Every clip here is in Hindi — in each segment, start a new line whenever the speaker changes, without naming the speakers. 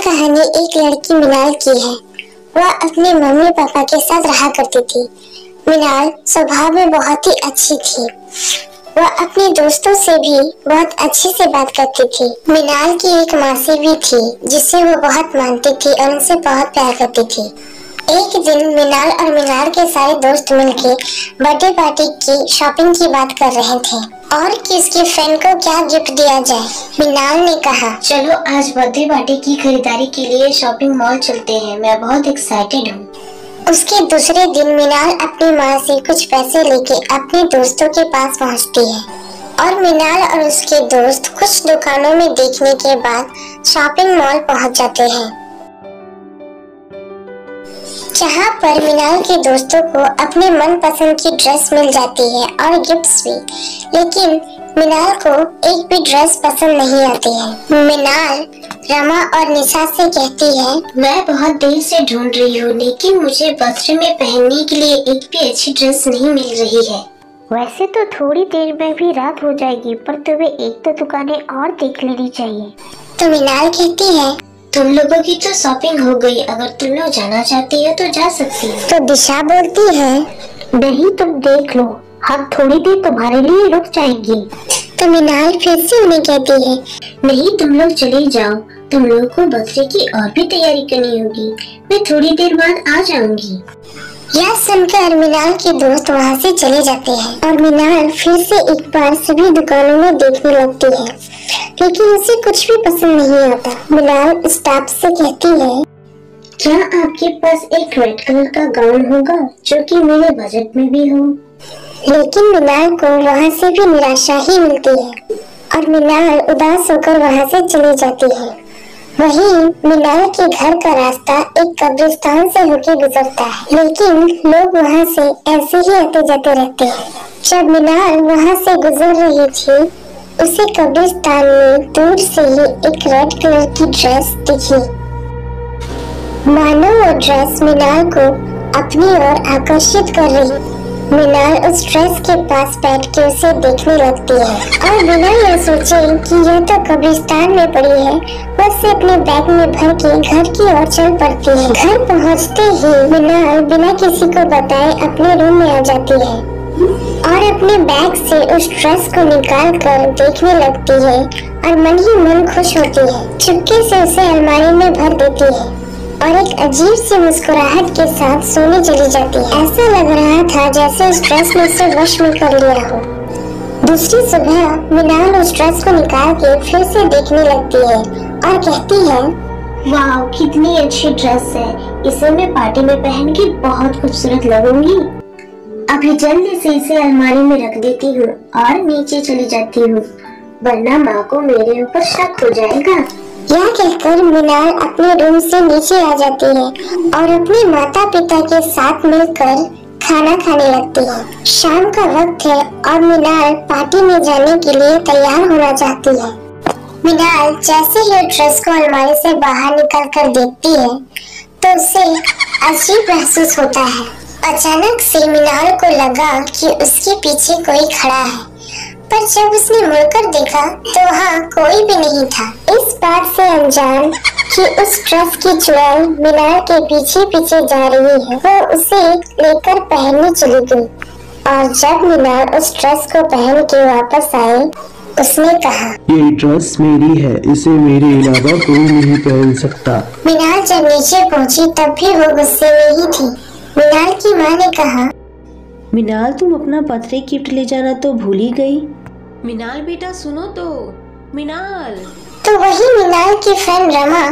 कहानी एक लड़की मिनाल की है। वह अपने मम्मी पापा के साथ रहा करती थी। मिनाल स्वभाव में बहुत ही अच्छी थी। वह अपने दोस्तों से भी बहुत अच्छे से बात करती थी। मिनाल की एक मासी भी थी जिसे वो बहुत मानती थी और उनसे बहुत प्यार करती थी। एक दिन मिनाल और मिनाल के सारे दोस्त मिलकर बर्थडे पार्टी की शॉपिंग की बात कर रहे थे और किसकी फ्रेंड को क्या गिफ्ट दिया जाए। मिनाल ने कहा,
चलो आज बर्थडे पार्टी की खरीदारी के लिए शॉपिंग मॉल चलते हैं। मैं बहुत एक्साइटेड हूँ।
उसके दूसरे दिन मिनाल अपनी माँ से कुछ पैसे लेके अपने दोस्तों के पास पहुँचती है और मिनाल और उसके दोस्त कुछ दुकानों में देखने के बाद शॉपिंग मॉल पहुँच जाते हैं, जहाँ पर मिनाल के दोस्तों को अपने मनपसंद की ड्रेस मिल जाती है और गिफ्ट्स भी। लेकिन मिनाल को एक भी ड्रेस पसंद नहीं आती है। मिनाल रमा और निशा से कहती है,
मैं बहुत देर से ढूंढ रही हूँ लेकिन मुझे बर्थडे में पहनने के लिए एक भी अच्छी ड्रेस नहीं मिल रही है।
वैसे तो थोड़ी देर में भी रात हो जाएगी, पर तुम्हें एक दो दुकानें और देख लेनी चाहिए।
तो मिनाल कहती है,
तुम लोगों की तो शॉपिंग हो गई, अगर तुम लोग जाना चाहती हो तो जा सकती हो।
तो दिशा बोलती है,
नहीं तुम देख लो, हम थोड़ी देर तुम्हारे लिए रुक जाएंगे।
तो मिनाल फिर से उन्हें कहती है,
नहीं तुम लोग चले जाओ, तुम लोगों को बर्थडे की और भी तैयारी करनी होगी। मैं थोड़ी देर बाद आ जाऊंगी।
यह सुनकर मिनाल के दोस्त वहाँ से चले जाते हैं और मिनाल फिर से एक बार सभी दुकानों में देखने लगती है, लेकिन उसे कुछ भी पसंद नहीं आता। मिनाल स्टाफ से कहती है,
क्या आपके पास एक रेड कलर का गाउन होगा जो कि मेरे बजट में भी हो?
लेकिन मिनाल को वहाँ से भी निराशा ही मिलती है और मिनाल उदास होकर वहाँ से चली जाती है। वहीं मिनाल के घर का रास्ता एक कब्रिस्तान से होकर गुजरता है, लेकिन लोग वहाँ से ऐसे ही आते जाते रहते हैं। जब मिनाल वहाँ से गुजर रही थी, उसे कब्रिस्तान में दूर से ही एक रेड कलर की ड्रेस दिखी। मानो वो ड्रेस मिनाल को अपनी ओर आकर्षित कर रही। मिनाल उस ड्रेस के पास बैठ के उसे देखने लगती है और बिना यह सोचे कि यह तो कब्रिस्तान में पड़ी है, वह उसे अपने बैग में भर के घर की ओर चल पड़ती है। घर पहुंचते ही मिनाल बिना किसी को बताए अपने रूम में आ जाती है और अपने बैग से उस ड्रेस को निकाल कर देखने लगती है और मन ही मन खुश होती है। चुपके से उसे अलमारी में भर देती है और एक अजीब सी मुस्कुराहट के साथ सोने चली जाती है। ऐसा लग रहा था जैसे उस ड्रेस ने उसे वश में कर लिया हो। दूसरी सुबह मिनाल उस ड्रेस को निकाल के फिर से देखने लगती है और कहती है,
वाह कितनी अच्छी ड्रेस है, इसे मैं पार्टी में पहन के बहुत खूबसूरत लगूंगी। अभी जल्दी से इसे अलमारी में रख देती हूँ और नीचे चली जाती हूँ, वरना माँ को मेरे ऊपर शक हो जाएगा।
यह कहकर मिनाल अपने रूम से नीचे आ जाती है और अपने माता पिता के साथ मिलकर खाना खाने लगती है। शाम का वक्त है और मिनाल पार्टी में जाने के लिए तैयार होना चाहती है। मिनाल जैसे ही ड्रेस को अलमारी से बाहर निकल कर देखती है तो उसे अजीब महसूस होता है। अचानक से मिनाल को लगा कि उसके पीछे कोई खड़ा है, पर जब उसने मुड़कर देखा तो वहाँ कोई भी नहीं था। इस बात से अनजान कि उस ड्रेस की चुड़ैल मिनाल के पीछे पीछे जा रही है, वो उसे लेकर पहनने चली गई और जब मिनाल उस ड्रेस को पहन के वापस आए, उसने कहा,
ये ड्रेस मेरी है, इसे मेरे अलावा कोई नहीं पहन सकता।
मिनाल जब नीचे पहुँची तब भी वो गुस्से में ही थी। मिनाल की माँ ने कहा,
मिनाल तुम अपना बर्थडे गिफ्ट ले जाना तो भूल ही गई।
मिनाल बेटा सुनो तो, मिनाल।
तो वही मिनाल की फ्रेंड रमा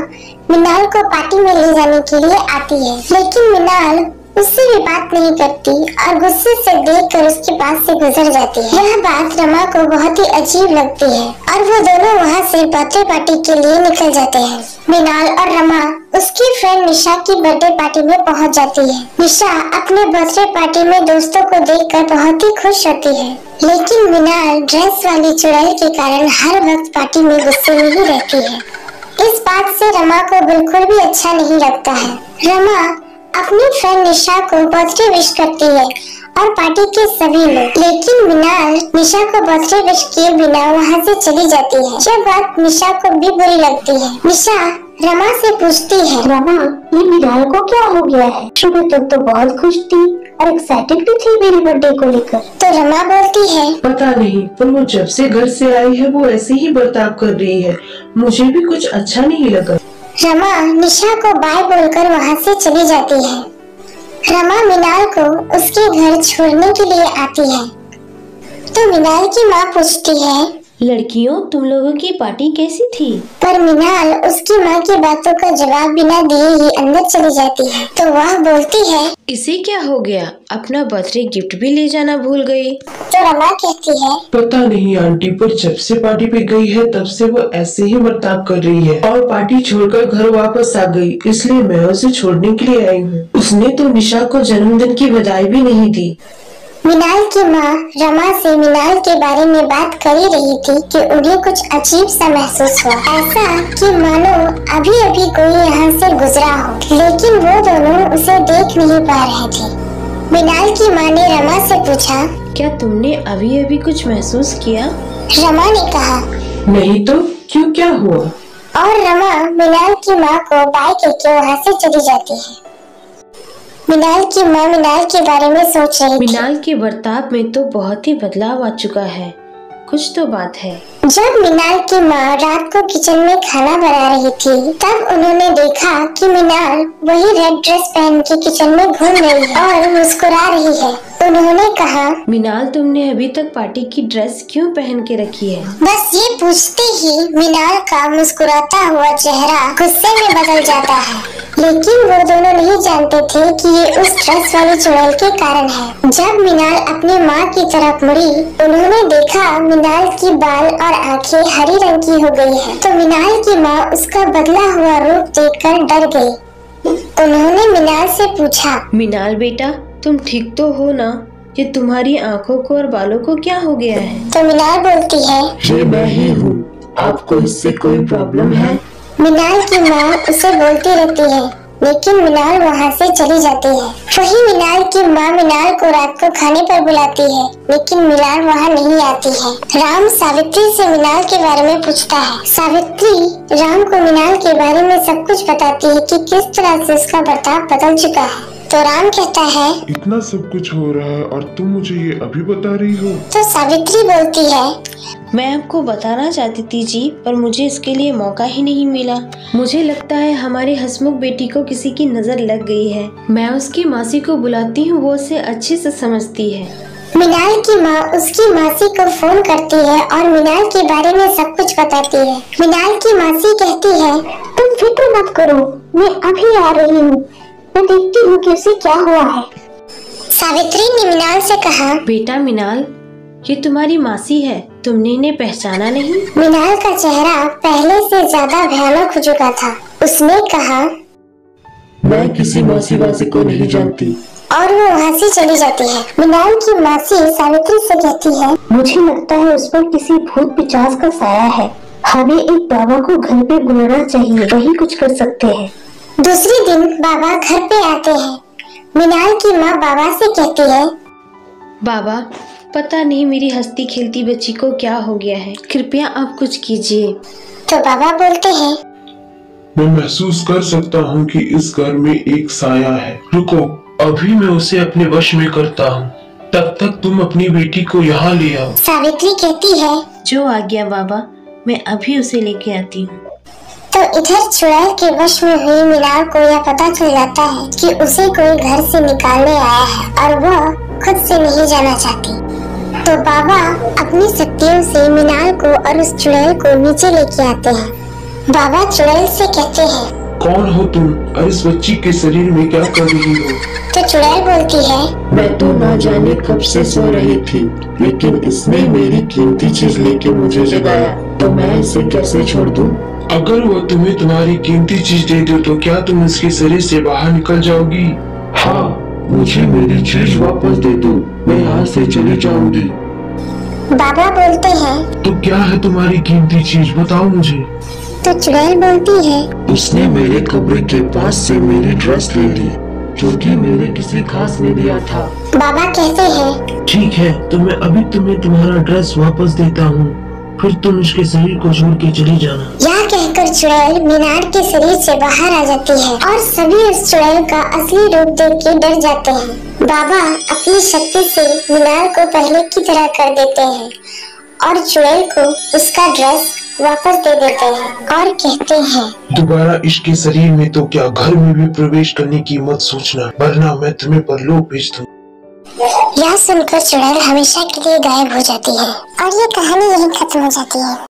मिनाल को पार्टी में ले जाने के लिए आती है, लेकिन मिनाल उससे भी बात नहीं करती और गुस्से से देखकर उसके पास से गुजर जाती है। यह बात रमा को बहुत ही अजीब लगती है और वो दोनों वहाँ से बर्थडे पार्टी के लिए निकल जाते हैं। मिनाल और रमा उसकी फ्रेंड निशा की बर्थडे पार्टी में पहुँच जाती है। निशा अपने बर्थडे पार्टी में दोस्तों को देखकर बहुत ही खुश होती है, लेकिन मिनाल ड्रेस वाली चुड़ैल के कारण हर वक्त पार्टी में गुस्से में ही रहती है। इस बात से रमा को बिल्कुल भी अच्छा नहीं लगता है। रमा अपनी फ्रेंड निशा को बर्थडे विश करती है और पार्टी के सभी लोग, लेकिन मिनाल निशा को बर्थडे विश किए बिना वहाँ से चली जाती है। यह बात निशा को भी बुरी लगती है। निशा रमा से पूछती है।
रमा, ये मीनाल को क्या हो गया है? सुबह तक तो बहुत खुश थी और एक्साइटेड भी थी मेरे बर्थडे को लेकर।
तो रमा बोलती है,
पता नहीं, पर वो जब से घर से आई है वो ऐसे ही बर्ताव कर रही है। मुझे भी कुछ अच्छा नहीं लगा।
रमा निशा को बाय बोलकर वहाँ से चली जाती है। रमा मीनाल को उसके घर छोड़ने के लिए आती है। तो मीनाल की माँ पूछती है,
लड़कियों, तुम लोगों की पार्टी कैसी थी?
पर मीनाल उसकी माँ की बातों का जवाब बिना दिए ही अंदर चली जाती है। तो वह बोलती है,
इसे क्या हो गया? अपना बर्थडे गिफ्ट भी ले जाना भूल गई।
तो रमा कहती है,
पता नहीं आंटी, पर जब से पार्टी पे गई है तब से वो ऐसे ही बर्ताव कर रही है और पार्टी छोड़कर घर वापस आ गई, इसलिए मैं उसे छोड़ने के लिए आई हूँ। उसने तो निशा को जन्मदिन की बधाई भी नहीं दी।
मीनाल की माँ रमा से मीनाल के बारे में बात कर ही रही थी कि उन्हें कुछ अजीब सा महसूस हुआ, ऐसा कि मानो अभी अभी कोई यहाँ से गुजरा हो, लेकिन वो दोनों उसे देख नहीं पा रहे थे। मीनाल की माँ ने रमा से पूछा,
क्या तुमने अभी अभी कुछ महसूस किया?
रमा ने कहा,
नहीं तो क्यों, क्या हुआ?
और रमा मीनाल की माँ को बाय कहके वहाँ से चली जाती है। मीनाल की माँ मीनाल के बारे में सोच रही थी।
मीनाल के बर्ताव में तो बहुत ही बदलाव आ चुका है, कुछ तो बात है।
जब मीनाल की माँ रात को किचन में खाना बना रही थी, तब उन्होंने देखा कि मीनाल वही रेड ड्रेस पहन के किचन में घूम रही है और मुस्कुरा रही है। उन्होंने कहा,
मीनाल, तुमने अभी तक पार्टी की ड्रेस क्यों पहन के रखी है?
बस ये पूछते ही मीनाल का मुस्कुराता हुआ चेहरा गुस्से में बदल जाता है, लेकिन वो दोनों नहीं जानते थे कि ये उस ड्रेस वाली चुड़ैल के कारण है। जब मीनाल अपनी माँ की तरफ मुड़ी, उन्होंने देखा मीनाल की बाल और आंखें हरी रंग की हो गई है। तो मीनाल की माँ उसका बदला हुआ रूप देखकर डर गई। उन्होंने मीनाल से पूछा,
मीनाल बेटा, तुम ठीक तो हो ना? ये तुम्हारी आंखों को और बालों को क्या हो गया है?
तो मीनाल बोलती है,
ये मैं ही हूँ, आपको इससे कोई प्रॉब्लम है?
मीनाल की माँ उसे बोलती रहती है, लेकिन मीनाल वहाँ से चली जाती है। वही मीनाल की माँ मीनाल को रात को खाने पर बुलाती है, लेकिन मीनाल वहाँ नहीं आती है। राम सावित्री से मीनाल के बारे में पूछता है। सावित्री राम को मीनाल के बारे में सब कुछ बताती है कि किस तरह से उसका बर्ताव बदल चुका है। तो राम कहता है,
इतना सब कुछ हो रहा है और तुम मुझे ये अभी बता रही हो?
तो सावित्री बोलती है,
मैं आपको बताना चाहती थी जी, पर मुझे इसके लिए मौका ही नहीं मिला। मुझे लगता है हमारी हसमुख बेटी को किसी की नजर लग गई है। मैं उसकी मासी को बुलाती हूँ, वो उसे अच्छे से समझती है।
मीनाल की माँ उसकी मासी को फोन करती है और मीनाल के बारे में सब कुछ बताती है। मीनाल की मासी कहती है,
तुम फिक्र मत करो, मैं अभी आ रही हूँ, मैं देखती हूँ कि उसे क्या हुआ है।
सावित्री ने मीनाल से कहा,
बेटा मीनाल, ये तुम्हारी मासी है, तुमने इन्हें पहचाना नहीं?
मीनाल का चेहरा पहले से ज्यादा भयानक हो चुका था। उसने कहा,
मैं किसी मासी वासी को नहीं जानती।
और वो वहाँ से चली जाती है। मीनाल की मासी सावित्री से कहती है,
मुझे लगता है उस पर किसी भूत पिशाच का साया है। हमें एक बाबा को घर पे बुलाना चाहिए, वही कुछ कर सकते हैं।
दूसरे दिन बाबा घर पे आते हैं। मीनाल की माँ बाबा से कहती है,
बाबा, पता नहीं मेरी हंसती खेलती बच्ची को क्या हो गया है, कृपया आप कुछ कीजिए।
तो बाबा बोलते हैं,
मैं महसूस कर सकता हूँ कि इस घर में एक साया है। रुको, अभी मैं उसे अपने वश में करता हूँ, तब तक तुम अपनी बेटी को यहाँ ले आओ।
सावित्री कहती है,
जो आ गया बाबा, मैं अभी उसे लेके आती हूँ।
तो इधर चुड़ैल के वश में हुई मीनाल को यह पता चल जाता है कि उसे कोई घर से निकालने आया है और वह खुद से नहीं जाना चाहती। तो बाबा अपनी शक्तियों से मीनाल को और उस चुड़ैल को नीचे लेके आते हैं। बाबा चुड़ैल से कहते हैं,
कौन हो तुम और इस बच्ची के शरीर में क्या कर रही हो?
तो चुड़ैल बोलती है,
मैं तो ना जाने कब से सो रही थी, लेकिन इसने मेरी कीमती चीज लेके मुझे जगाया, तो मैं इसे कैसे छोड़ दूं?
अगर वो तुम्हें तुम्हारी कीमती चीज दे दो तो क्या तुम उसके शरीर से बाहर निकल जाओगी?
हाँ, मुझे मेरी चीज वापस दे दो, मैं यहाँ से चली जाऊंगी।
बाबा बोलते हैं,
तो क्या है तुम्हारी कीमती चीज, बताओ मुझे।
तो चुड़ैल बोलती है,
उसने मेरे कब्र के पास से मेरी ड्रेस ले ली, जो कि मेरे किसी खास ने दिया था।
बाबा कहते हैं,
ठीक है, तो मैं अभी तुम्हें तुम्हारा ड्रेस वापस देता हूँ, फिर तुम इसके शरीर को छोड़ के चली जाना।
यह कहकर चुड़ैल मीनार के शरीर से बाहर आ जाती है और सभी उस चुड़ैल का असली रूप देख के डर जाते हैं। बाबा अपनी शक्ति से मीनार को पहले की तरह कर देते हैं और चुड़ैल को उसका ड्रेस वापस दे देते हैं और कहते हैं,
दोबारा इसके शरीर में तो क्या घर में भी प्रवेश करने की मत सोचना, वरना मैं तुम्हें परलोक भेज दूँ।
यह सुनकर चुड़ैल हमेशा के लिए गायब हो जाती है और ये कहानी यहीं खत्म हो जाती है।